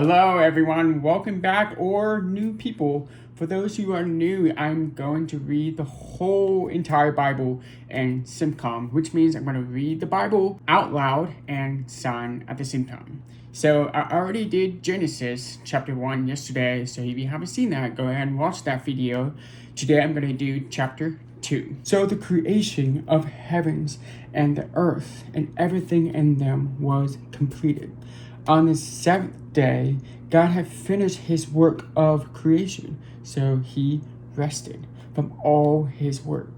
Hello, everyone. Welcome back, or new people. For those who are new, I'm going to read the whole entire Bible in Simcom, which means I'm going to read the Bible out loud and sign at the same time. So I already did Genesis chapter 1 yesterday, so if you haven't seen that, go ahead and watch that video. Today I'm going to do chapter 2. So the creation of heavens and the earth and everything in them was completed. On the seventh day, God had finished his work of creation, so he rested from all his work.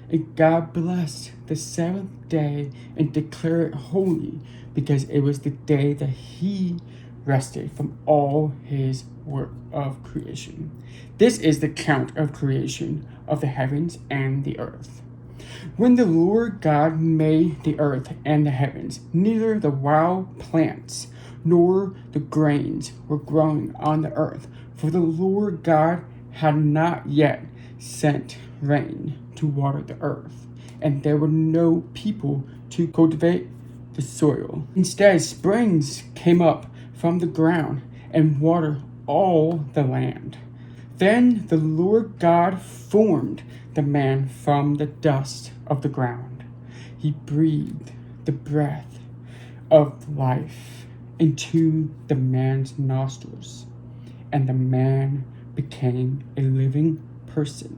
And God blessed the seventh day and declared it holy, because it was the day that he rested from all his work of creation. This is the count of creation of the heavens and the earth. When the Lord God made the earth and the heavens, neither the wild plants nor the grains were growing on the earth, for the Lord God had not yet sent rain to water the earth, and there were no people to cultivate the soil. Instead, springs came up from the ground and watered all the land. Then the Lord God formed the man from the dust of the ground. He breathed the breath of life into the man's nostrils, and the man became a living person.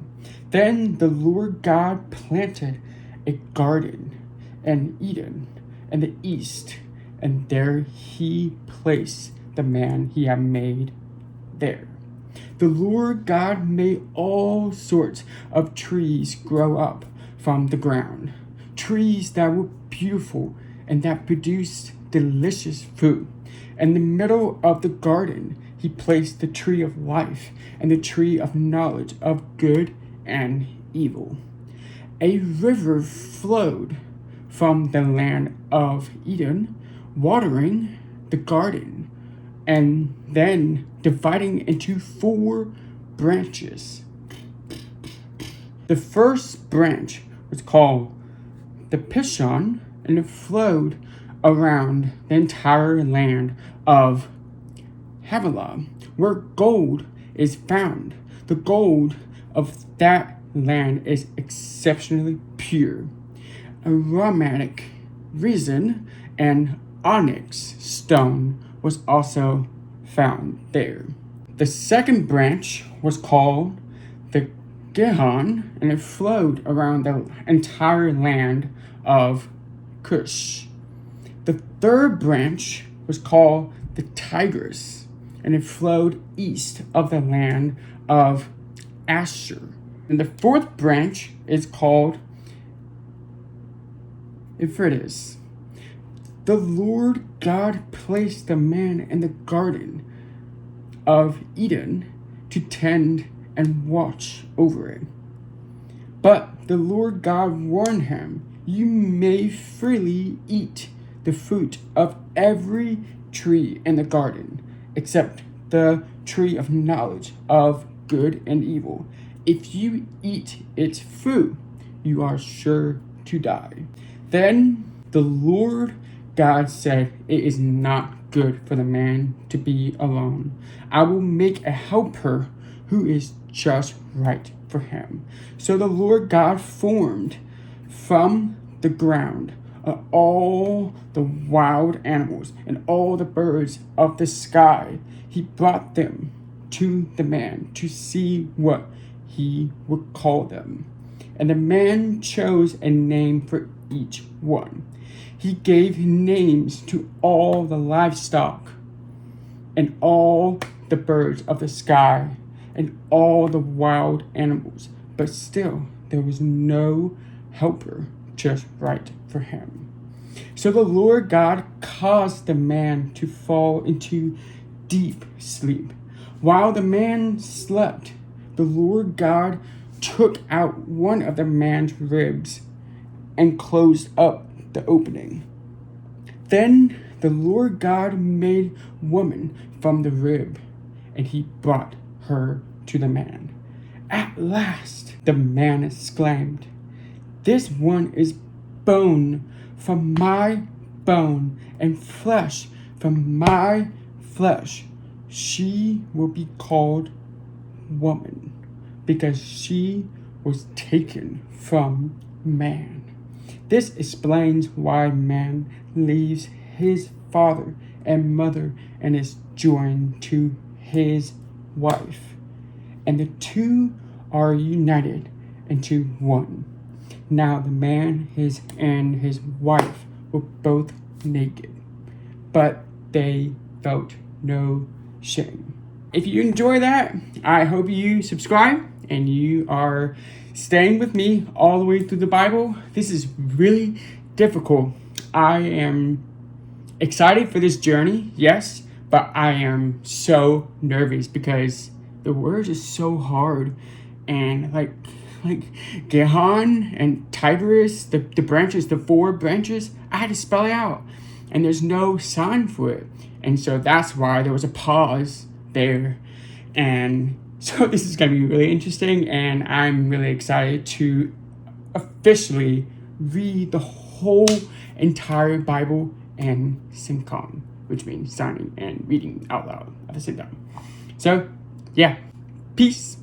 Then the Lord God planted a garden in Eden in the east, and there he placed the man he had made there. The Lord God made all sorts of trees grow up from the ground, trees that were beautiful and that produced delicious food. In the middle of the garden, he placed the tree of life and the tree of knowledge of good and evil. A river flowed from the land of Eden, watering the garden, and then dividing into 4 branches. The first branch was called the Pishon, and it flowed around the entire land of Havilah, where gold is found. The gold of that land is exceptionally pure. Aromatic resin and onyx stone was also found there. The second branch was called the Gihon, and it flowed around the entire land of Cush. The third branch was called the Tigris, and it flowed east of the land of Asher. And the fourth branch is called Euphrates. The Lord God placed the man in the garden of Eden to tend and watch over it. But the Lord God warned him, "You may freely eat the fruit of every tree in the garden, except the tree of knowledge of good and evil. If you eat its fruit, you are sure to die." Then the Lord God said, "It is not good for the man to be alone. I will make a helper who is just right for him." So the Lord God formed from the ground all the wild animals and all the birds of the sky. He brought them to the man to see what he would call them. And the man chose a name for each one. He gave names to all the livestock and all the birds of the sky and all the wild animals. But still, there was no helper just right for him. So the Lord God caused the man to fall into deep sleep. While the man slept, the Lord God took out one of the man's ribs and closed up the opening. Then the Lord God made woman from the rib, and he brought her to the man. At last, the man exclaimed, "This one is bone from my bone and flesh from my flesh. she will be called woman, because she was taken from man. This explains why man leaves his father and mother and is joined to his wife, and the two are united into one. Now the man and his wife were both naked, but they felt no shame. If you enjoy that, I hope you subscribe and you are staying with me all the way through the Bible. This is really difficult. I am excited for this journey, yes, but I am so nervous because the words are so hard, and like Gehan and Tigris, the branches, the 4 branches, I had to spell it out, and there's no sign for it, and so that's why there was a pause there. And so this is going to be really interesting, and I'm really excited to officially read the whole entire Bible and Simcom, which means signing and reading out loud at the same time. So, yeah, peace.